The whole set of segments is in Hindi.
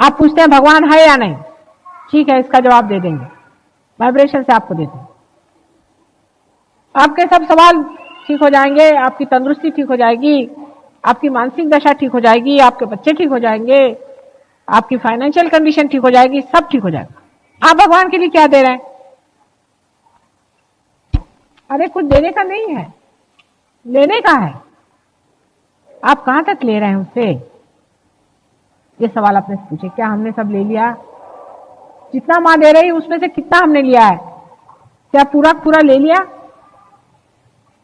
आप पूछते हैं भगवान है या नहीं, ठीक है, इसका जवाब दे देंगे, वाइब्रेशन से आपको देते हैं। आपके सब सवाल ठीक हो जाएंगे, आपकी तंदुरुस्ती ठीक हो जाएगी, आपकी मानसिक दशा ठीक हो जाएगी, आपके बच्चे ठीक हो जाएंगे, आपकी फाइनेंशियल कंडीशन ठीक हो जाएगी, सब ठीक हो जाएगा। आप भगवान के लिए क्या दे रहे हैं? अरे कुछ देने का नहीं है, लेने का है। आप कहां तक ले रहे हैं उससे, ये सवाल आपने पूछे। क्या हमने सब ले लिया? जितना मां दे रही उसमें से कितना हमने लिया है? क्या पूरा पूरा ले लिया?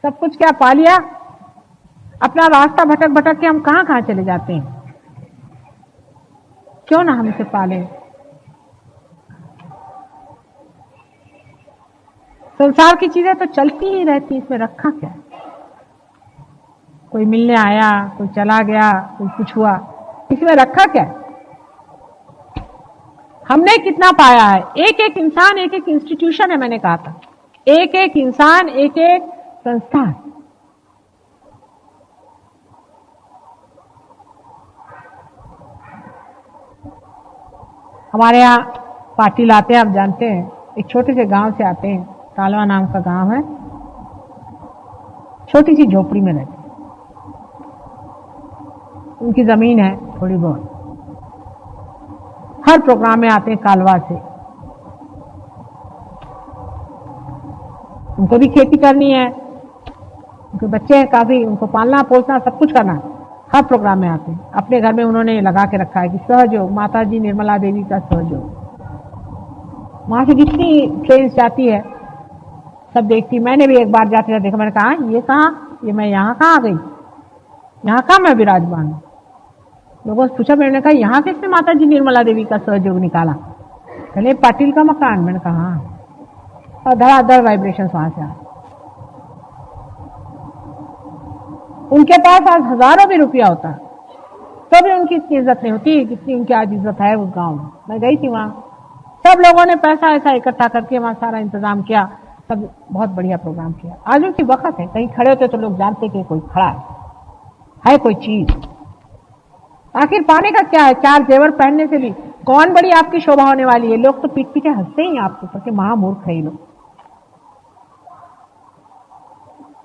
सब कुछ क्या पा लिया? अपना रास्ता भटक भटक के हम कहां कहां चले जाते हैं। क्यों ना हम इसे पालें। संसार की चीजें तो चलती ही रहती, इसमें रखा क्या? कोई मिलने आया, कोई चला गया, कोई कुछ हुआ, इसमें रखा क्या? हमने कितना पाया है? एक एक इंसान एक एक इंस्टीट्यूशन है, मैंने कहा था, एक एक इंसान एक एक संस्थान। हमारे यहाँ पाटिल आते हैं, आप जानते हैं, एक छोटे से गांव से आते हैं, कालवा नाम का गांव है, छोटी सी झोपड़ी में रहते हैं। उनकी जमीन है थोड़ी बहुत। हर प्रोग्राम में आते हैं कालवा से। उनको भी खेती करनी है, उनके बच्चे हैं काफी, उनको पालना पोसना सब कुछ करना है। हर प्रोग्राम में आते हैं। अपने घर में उन्होंने लगा के रखा है कि सहयोग, माता जी निर्मला देवी का सहयोग। वहां से जितनी ट्रेन जाती है सब देखती। मैंने भी एक बार जाते देखा, मैंने कहा ये कहाँ, ये मैं यहाँ कहाँ आ गई, यहाँ कहाँ मैं विराजमान हूँ। लोगों से पूछा, मैंने कहा यहाँ किसने माता जी निर्मला देवी का सहयोग निकाला? पहले पाटिल का मकान। मैंने कहा हाँ। और धड़ाधड़ वाइब्रेशन वहां से आ। उनके पास आज हजारों भी रुपया होता तो भी उनकी इतनी इज्जत नहीं होती जितनी उनकी आज इज्जत है उस गांव में। मैं गई थी वहां, सब लोगों ने पैसा ऐसा इकट्ठा करके वहां सारा इंतजाम किया, सब बहुत बढ़िया प्रोग्राम किया। आज उनकी वक्त है, कहीं खड़े होते तो लोग जानते कि कोई खड़ा है कोई चीज। आखिर पाने का क्या है? चार जेवर पहनने से भी कौन बड़ी आपकी शोभा होने वाली है? लोग तो पीठ पीछे हंसते ही आपके ऊपर कि महामूर्ख है ये लोग।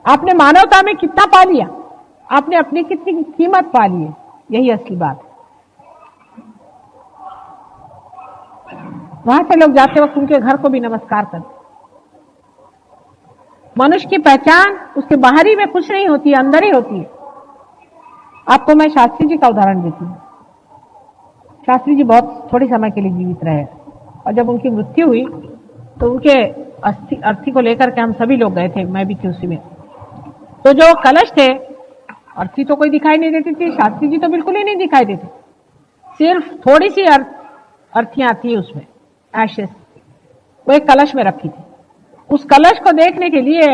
आपने मानवता में कितना पा लिया, आपने अपनी कितनी कीमत पा ली है, यही असली बात है। वहां से लोग जाते वक्त उनके घर को भी नमस्कार करते। मनुष्य की पहचान उसके बाहरी में कुछ नहीं होती है, अंदर ही होती है। आपको मैं शास्त्री जी का उदाहरण देती हूँ। शास्त्री जी बहुत थोड़े समय के लिए जीवित रहे और जब उनकी मृत्यु हुई तो उनके अर्थी को लेकर के हम सभी लोग गए थे, मैं भी थी उसी में। तो जो कलश थे, अर्थी तो कोई दिखाई नहीं देती थी, शास्त्री जी तो बिल्कुल ही नहीं दिखाई देते, सिर्फ थोड़ी सी अर्थियां थी उसमें, एशेस, वो एक कलश में रखी थी। उस कलश को देखने के लिए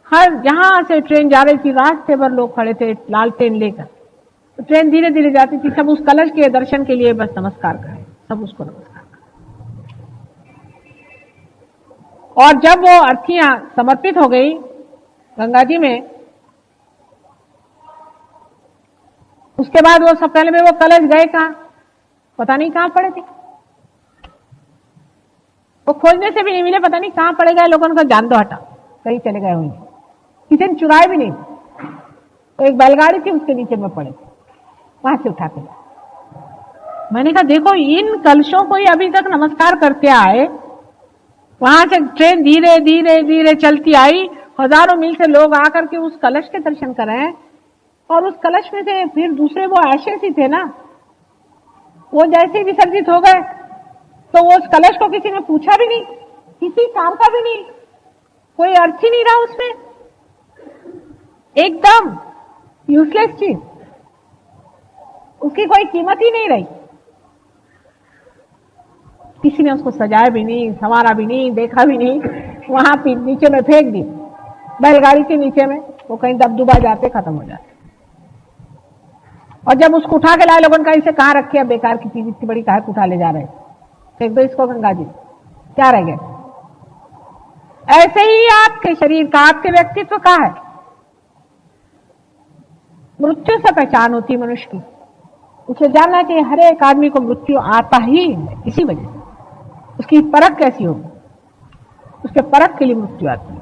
हर जहां से ट्रेन जा रही थी रास्ते भर लोग खड़े थे लालटेन लेकर। तो ट्रेन धीरे धीरे जाती थी, सब उस कलश के दर्शन के लिए बस नमस्कार करें, सब उसको नमस्कार करें। और जब वो अर्थियां समर्पित हो गई गंगा जी में, उसके बाद वो सब पहले में वो कलश गए कहां, पता नहीं कहां पड़े थे। वो खोजने से भी नहीं मिले, पता नहीं कहां पड़े गए। लोगों का जान दो हटा, कहीं चले गए होंगे, किसी ने चुराए भी नहीं। तो एक बैलगाड़ी थी उसके नीचे में पड़े थे, वहां से उठा के। मैंने कहा देखो इन कलशों को ही अभी तक नमस्कार करते आए, वहां से ट्रेन धीरे धीरे धीरे चलती आई, हजारों मील से लोग आकर के उस कलश के दर्शन कर रहे हैं। और उस कलश में से फिर दूसरे वो एशेस ही थे ना, वो जैसे विसर्जित हो गए तो वो उस कलश को किसी ने पूछा भी नहीं, किसी काम का भी नहीं, कोई अर्थ ही नहीं रहा उसमें, एकदम यूजलेस चीज, उसकी कोई कीमत ही नहीं रही। किसी ने उसको सजाया भी नहीं, संवारा भी नहीं, देखा भी नहीं, वहां पे नीचे में फेंक दी, बैलगाड़ी के नीचे में, वो कहीं दबदुबा जाते खत्म हो जाते। और जब उसको उठा के लाए लोगों ने कहा इसे कहाँ रखे, अब बेकार की चीज इतनी बड़ी काहे उठा ले जा रहे, फेंक दो इसको गंगा जी, क्या रह गए। ऐसे ही आपके शरीर का, आपके व्यक्तित्व का है। मृत्यु से पहचान होती मनुष्य की, उसे जानना चाहिए हर एक आदमी को मृत्यु आता ही है, इसी वजह से। उसकी परख कैसी होगी? उसके परख के लिए मृत्यु आती है।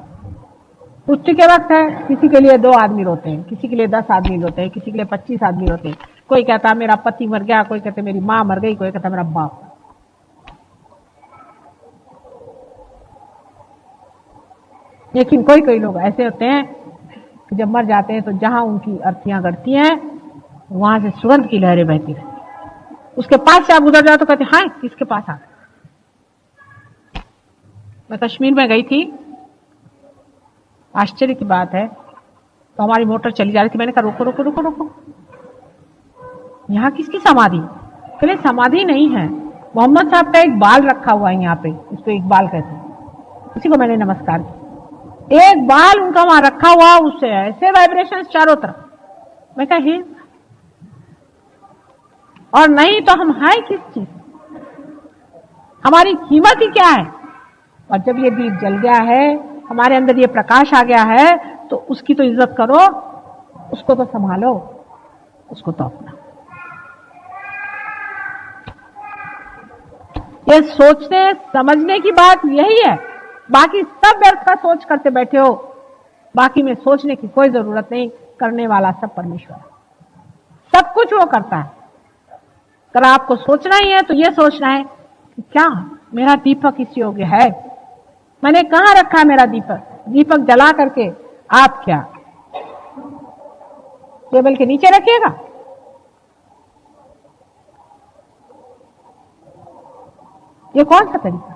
मृत्यु के वक्त है, किसी के लिए 2 आदमी रोते हैं, किसी के लिए 10 आदमी रोते हैं, किसी के लिए 25 आदमी रोते हैं। कोई कहता मेरा पति मर गया, कोई कहता मेरी माँ मर गई, कोई कहता मेरा बाप। लेकिन कोई कोई लोग ऐसे होते हैं कि जब मर जाते हैं तो जहां उनकी अर्थियां गड़ती हैं वहां से सुगंध की लहरें बहती रहती। उसके पास से आप गुजर जाओ तो कहते हाँ किसके पास आ। मैं कश्मीर में गई थी, आश्चर्य की बात है, तो हमारी मोटर चली जा रही थी। मैंने कहा रोको रोको रोको रोको, यहाँ किसकी समाधि? कहले समाधि नहीं है, मोहम्मद साहब का एक बाल रखा हुआ है यहाँ पे, इसको एक बाल कहते हैं। उसी को मैंने नमस्कार किया। एक बाल उनका वहां रखा हुआ, उससे ऐसे वाइब्रेशन चारों तरफ। मैं कहा और नहीं तो हम हैं किस चीज? हमारी कीमत ही क्या है? और जब ये दीप जल गया है, हमारे अंदर ये प्रकाश आ गया है, तो उसकी तो इज्जत करो, उसको तो संभालो, उसको तो अपना। ये सोचने समझने की बात यही है। बाकी सब व्यर्थ का सोच करते बैठे हो, बाकी में सोचने की कोई जरूरत नहीं। करने वाला सब परमेश्वर है, सब कुछ वो करता है। अगर आपको सोचना ही है तो ये सोचना है कि क्या मेरा दीपक इस योग्य है? मैंने कहां रखा मेरा दीपक? दीपक जला करके आप क्या टेबल के नीचे रखिएगा? ये कौन सा तरीका?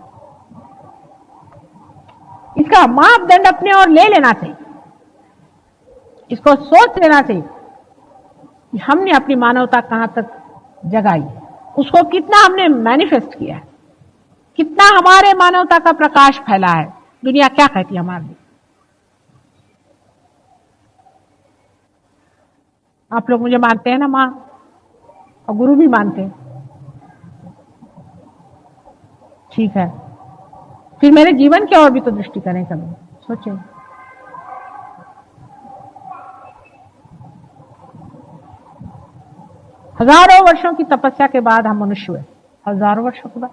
इसका मापदंड अपने और ले लेना चाहिए। इसको सोच लेना चाहिए कि हमने अपनी मानवता कहां तक जगाई, उसको कितना हमने मैनिफेस्ट किया है, कितना हमारे मानवता का प्रकाश फैला है। दुनिया क्या कहती है हमारे लिए? आप लोग मुझे मानते हैं ना मां, और गुरु भी मानते हैं, ठीक है, फिर मेरे जीवन की ओर भी तो दृष्टि करें, कभी सोचें। हजारों वर्षों की तपस्या के बाद हम मनुष्य हुए, हजारों वर्षों के बाद,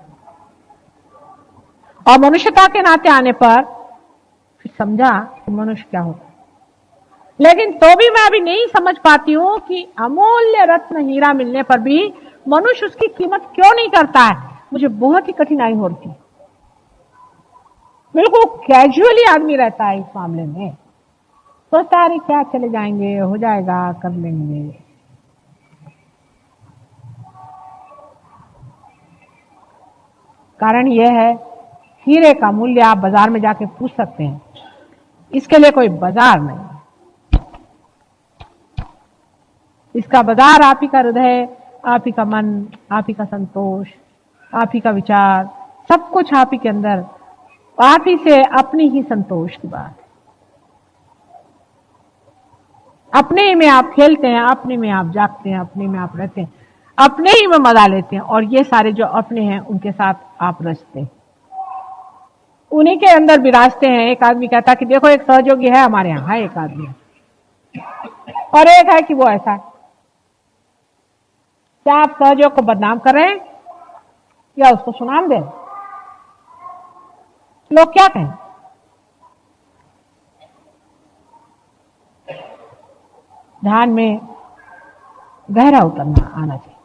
और मनुष्यता के नाते आने पर फिर समझा कि मनुष्य क्या होता है। लेकिन तो भी मैं अभी नहीं समझ पाती हूं कि अमूल्य रत्न हीरा मिलने पर भी मनुष्य उसकी कीमत क्यों नहीं करता है। मुझे बहुत ही कठिनाई होती है। बिल्कुल कैजुअली आदमी रहता है इस मामले में, सोचता है क्या चले जाएंगे, हो जाएगा, कर लेंगे। कारण यह है, हीरे का मूल्य आप बाजार में जाके पूछ सकते हैं, इसके लिए कोई बाजार नहीं। इसका बाजार आप ही का हृदय, आप ही का मन, आप ही का संतोष, आप ही का विचार, सब कुछ आप ही के अंदर, आप ही से अपनी ही संतोष की बात। अपने ही में आप खेलते हैं, अपने में आप जागते हैं, अपने में आप रहते हैं, अपने ही में मजा लेते हैं, और ये सारे जो अपने हैं उनके साथ आप रचते हैं, उन्हीं के अंदर विराजते हैं। एक आदमी कहता कि देखो एक सहयोगी है हमारे यहाँ, एक आदमी है, और एक है कि वो ऐसा है। क्या आप सहयोग को बदनाम कर रहे हैं या उसको सुनाम दे? लोग क्या कहें? ध्यान में गहरा उतरना आना चाहिए।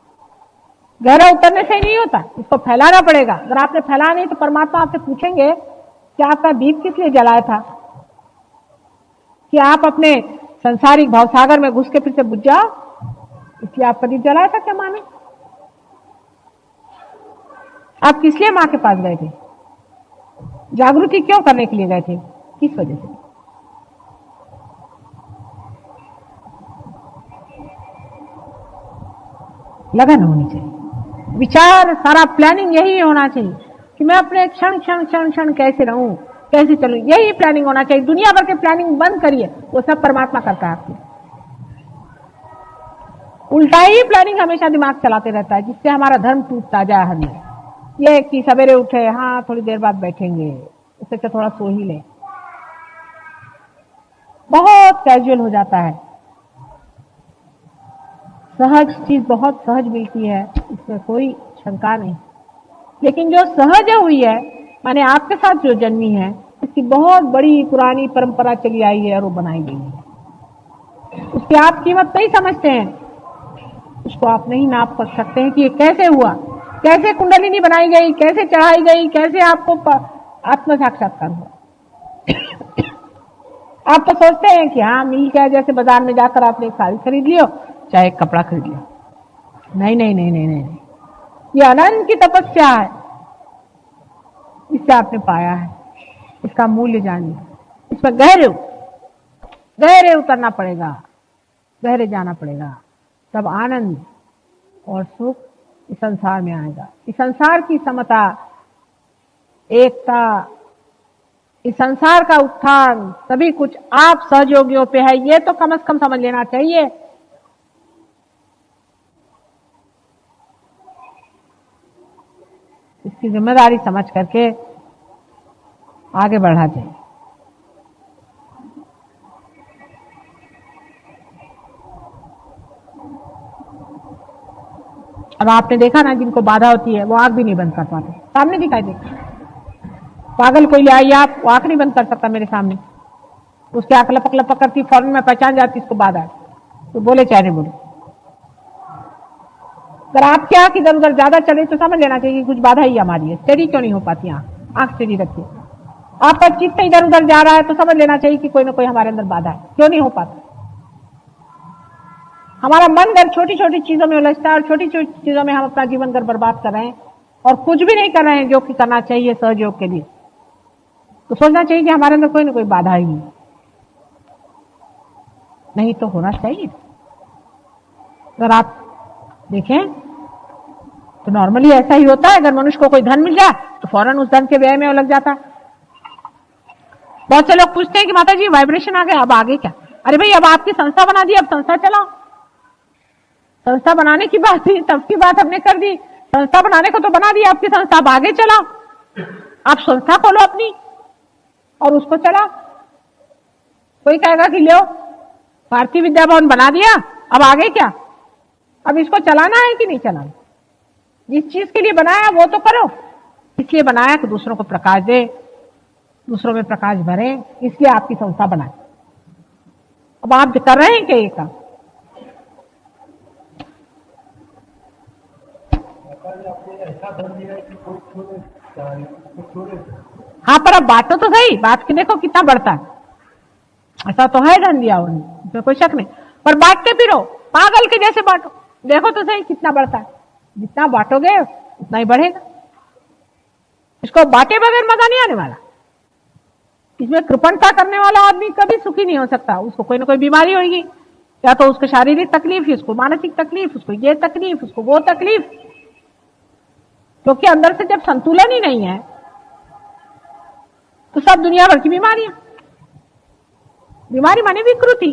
गहरा उतरने से नहीं होता, इसको फैलाना पड़ेगा। अगर आपने फैला नहीं तो परमात्मा आपसे पूछेंगे कि आपका दीप किस लिए जलाया था? कि आप अपने संसारिक भावसागर में घुस के फिर से बुझ जाओ, इसलिए आपका दीप जलाया था क्या माने? आप किस लिए मां के पास गए थे? जागृति क्यों करने के लिए गए थे? किस वजह से? लगन होनी चाहिए, विचार, सारा प्लानिंग यही होना चाहिए कि मैं अपने क्षण क्षण क्षण क्षण कैसे रहूं, कैसे चलूं, यही प्लानिंग होना चाहिए। दुनिया भर के प्लानिंग बंद करिए, वो सब परमात्मा करता है आपकी। उल्टा ही प्लानिंग हमेशा दिमाग चलाते रहता है, जिससे हमारा धर्म टूटता जाए। हमें ये कि सवेरे उठे, हाँ थोड़ी देर बाद बैठेंगे, उससे क्या थोड़ा सो ही ले, बहुत कैजुअल हो जाता है। सहज चीज बहुत सहज मिलती है, इसमें कोई शंका नहीं। लेकिन जो सहज हुई है, माने आपके साथ जो जन्मी है, इसकी बहुत बड़ी पुरानी परंपरा चली आई है और वो बनाई गई है। उसकी आप कीमत नहीं समझते हैं, उसको आप नहीं नाप कर सकते हैं कि ये कैसे हुआ, कैसे कुंडलिनी बनाई गई, कैसे चढ़ाई गई, कैसे आपको आत्म साक्षात्कार हुआ। आप तो सोचते हैं कि हाँ मिल गया, जैसे बाजार में जाकर आपने एक साड़ी खरीद लियो, चाहे एक कपड़ा खरीद लियो। नहीं नहीं नहीं नहीं नहीं, ये अनंत की तपस्या है, इससे आपने पाया है, इसका मूल्य जानिए, इसमें गहरे उतरना पड़ेगा, गहरे जाना पड़ेगा, तब आनंद और सुख इस संसार में आएगा। इस संसार की समता, एकता, इस संसार का उत्थान, सभी कुछ आप सहयोगियों पे है, ये तो कम से कम समझ लेना चाहिए। इसकी जिम्मेदारी समझ करके आगे बढ़ना चाहिए। अब आपने देखा ना, जिनको बाधा होती है वो आंख भी नहीं बंद कर पाते, सामने दिखाई देता। पागल कोई ले आई, आप वो आंख नहीं बंद कर सकता मेरे सामने, उसकी आंख लपक लपक करती, फौरन में पहचान जाती इसको बाधा है, तो बोले चाहे नहीं बोले। अगर आपकी आंख इधर उधर ज्यादा चले तो समझ लेना चाहिए कि कुछ बाधा ही हमारी है। स्टेडी क्यों नहीं हो पाती आंख स्टेडी रखिए। आपका चित्त इधर उधर जा रहा है तो समझ लेना चाहिए कि कोई ना कोई हमारे अंदर बाधा है। क्यों नहीं हो पाता? हमारा मन घर छोटी छोटी चीजों में उलझता है और छोटी छोटी चीजों में हम अपना जीवन घर बर्बाद कर रहे हैं और कुछ भी नहीं कर रहे हैं जो कि करना चाहिए सहयोग के लिए। तो सोचना चाहिए कि हमारे अंदर कोई ना कोई बाधा ही नहीं तो होना चाहिए। अगर आप देखें तो नॉर्मली ऐसा ही होता है, अगर मनुष्य को कोई धन मिल जाए तो फौरन उस धन के व्यय में लग जाता है। बहुत से लोग पूछते हैं कि माता जी वाइब्रेशन आ गया, अब आगे क्या? अरे भाई अब आपकी संस्था बना दी, अब संस्था चलाओ। संस्था बनाने की बात थी, तब की बात हमने कर दी। संस्था बनाने को तो बना दी आपकी संस्था, अब आगे चलाओ। आप संस्था खोलो अपनी और उसको चलाओ। कोई कहेगा कि लो भारतीय विद्या भवन बना दिया, अब आगे क्या? अब इसको चलाना है कि नहीं चलाना? जिस चीज के लिए बनाया वो तो करो। इसलिए बनाया कि दूसरों को प्रकाश दे, दूसरों में प्रकाश भरे, इसलिए आपकी संस्था बनाए। अब आप कर रहे हैं क्या ये काम? हाँ, पर अब बांटो तो सही, बात के देखो कितना बढ़ता है। ऐसा तो है धन दिया उन्होंने, इसमें कोई शक नहीं, पर बांटते फिरो, पागल के जैसे बांटो, देखो तो सही कितना बढ़ता है। जितना बांटोगे उतना ही बढ़ेगा। इसको बांटे बगैर मजा नहीं आने वाला। इसमें कृपणता करने वाला आदमी कभी सुखी नहीं हो सकता। उसको कोई ना कोई बीमारी होगी, या तो उसको शारीरिक तकलीफ, उसको मानसिक तकलीफ, उसको ये तकलीफ, उसको वो तकलीफ, क्योंकि अंदर से जब संतुलन ही नहीं है तो सब दुनिया भर की बीमारियां। बीमारी माने विकृति,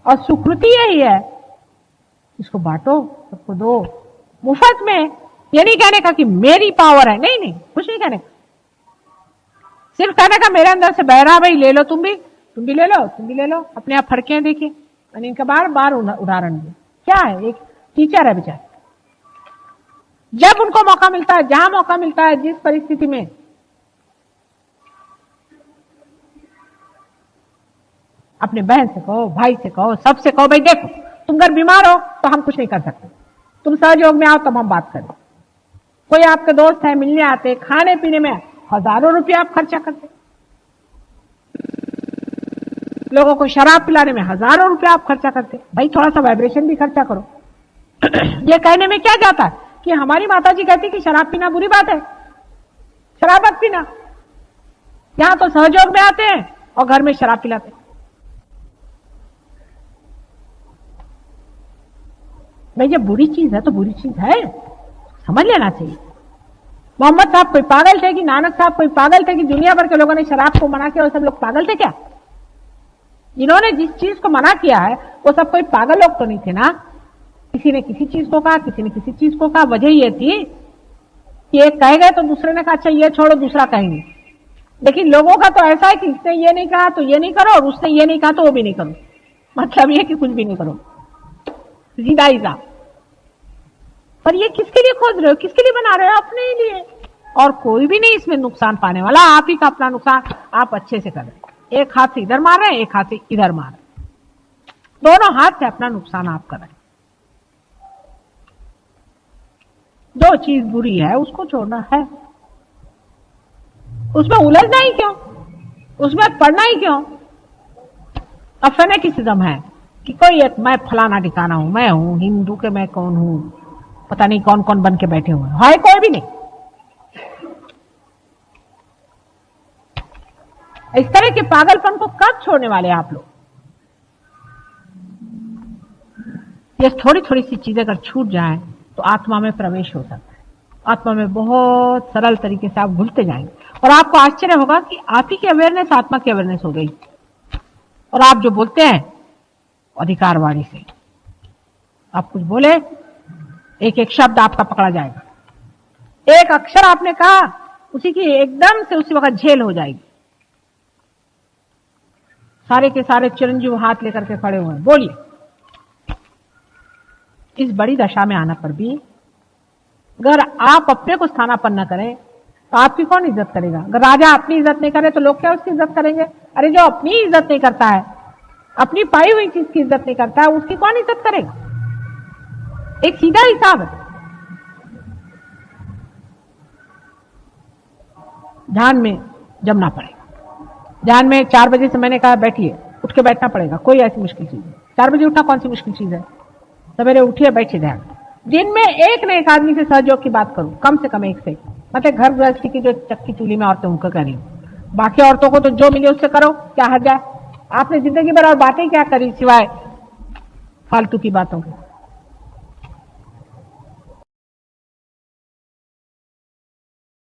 और सुकृति यही है। इसको बांटो, सबको दो मुफ्त में। ये नहीं कहने का कि मेरी पावर है, नहीं नहीं, कुछ नहीं कहने का। सिर्फ कहने का मेरे अंदर से बह रहा, भाई ले लो, तुम भी ले लो, तुम भी ले लो। अपने आप फड़के देखिए, मैंने इनका बार बार उदाहरण दिया। क्या है, एक टीचर है बेचारे, जब उनको मौका मिलता है, जहां मौका मिलता है, जिस परिस्थिति में, अपने बहन से कहो, भाई से कहो, सबसे कहो, भाई देखो तुम अगर बीमार हो तो हम कुछ नहीं कर सकते, तुम सहयोग में आओ तब हम बात करें। कोई आपके दोस्त है, मिलने आते, खाने पीने में हजारों रुपया आप खर्चा करते, लोगों को शराब पिलाने में हजारों रुपया आप खर्चा करते। भाई थोड़ा सा वाइब्रेशन भी खर्चा करो। ये कहने में क्या जाता है कि हमारी माताजी कहती कि शराब पीना बुरी बात है, शराब मत पीना। यहां तो सहयोग में आते हैं और घर में शराब पिलाते हैं। भाई ये बुरी चीज है तो बुरी चीज है, समझ लेना चाहिए। मोहम्मद साहब कोई पागल थे कि नानक साहब कोई पागल थे कि दुनिया भर के लोगों ने शराब को मना किया और सब लोग पागल थे क्या? इन्होंने जिस चीज को मना किया है वो सब कोई पागल लोग तो नहीं थे ना। किसी ने किसी चीज को कहा, किसी ने किसी चीज को कहा। वजह ये थी कि एक कह गए तो दूसरे ने कहा अच्छा ये छोड़ो, दूसरा कहेंगे। लेकिन लोगों का तो ऐसा है कि इसने ये नहीं कहा तो ये नहीं करो, और उसने ये नहीं कहा तो वो भी नहीं करो। मतलब ये कि कुछ भी नहीं करो, सीधा ही जा। पर ये किसके लिए खोज रहे हो, किसके लिए बना रहे हो? अपने ही लिए। और कोई भी नहीं इसमें नुकसान पाने वाला, आप ही का अपना नुकसान आप अच्छे से कर रहे हैं। एक हाथ से इधर मार रहे हैं, एक हाथ से इधर मार रहे हैं, दोनों हाथ से अपना नुकसान आप कर रहे हैं। जो चीज बुरी है उसको छोड़ना है, उसमें उलझना ही क्यों, उसमें पढ़ना ही क्यों? अब फेनेटिसिज्म है कि कोई एक मैं फलाना ठिकाना हूं, मैं हूं हिंदू के, मैं कौन हूं, पता नहीं कौन कौन बन के बैठे हुए हैं, कोई भी नहीं। इस तरह के पागलपन को कब छोड़ने वाले आप लोग? ये थोड़ी थोड़ी सी चीजें अगर छूट जाएं तो आत्मा में प्रवेश हो सकता है। आत्मा में बहुत सरल तरीके से आप घुलते जाएंगे और आपको आश्चर्य होगा कि आप ही की अवेयरनेस आत्मा की अवेयरनेस हो गई। और आप जो बोलते हैं अधिकारवाणी से, आप कुछ बोले, एक एक शब्द आपका पकड़ा जाएगा, एक अक्षर आपने कहा उसी की एकदम से उसी वक्त झेल हो जाएगी। सारे के सारे चिरंजीव हाथ लेकर के खड़े हुए हैं, बोलिए। इस बड़ी दशा में आना पर भी अगर आप अपने को स्थानापन्न न करें तो आपकी कौन इज्जत करेगा? अगर राजा अपनी इज्जत नहीं करे तो लोग क्या उसकी इज्जत करेंगे? अरे जो अपनी इज्जत नहीं करता है, अपनी पाई हुई चीज की इज्जत नहीं करता है, उसकी कौन इज्जत करेगा? एक सीधा हिसाब है। ध्यान में जमना पड़ेगा। ध्यान में 4 बजे से मैंने कहा बैठिए, उठ के बैठना पड़ेगा, कोई ऐसी मुश्किल चीज है? 4 बजे उठना कौन सी मुश्किल चीज है? सवेरे उठिए, बैठिए ध्यान। दिन में एक न एक आदमी से सहयोग की बात करूं, कम से कम एक से। मतलब घर गृहस्थी की जो चक्की चूल्ही में औरतें उनको कह रही हूं, बाकी औरतों को तो जो मिले उससे करो, क्या हर्ज है? आपने जिंदगी भर और बातें क्या करी सिवाय फालतू की बातों की?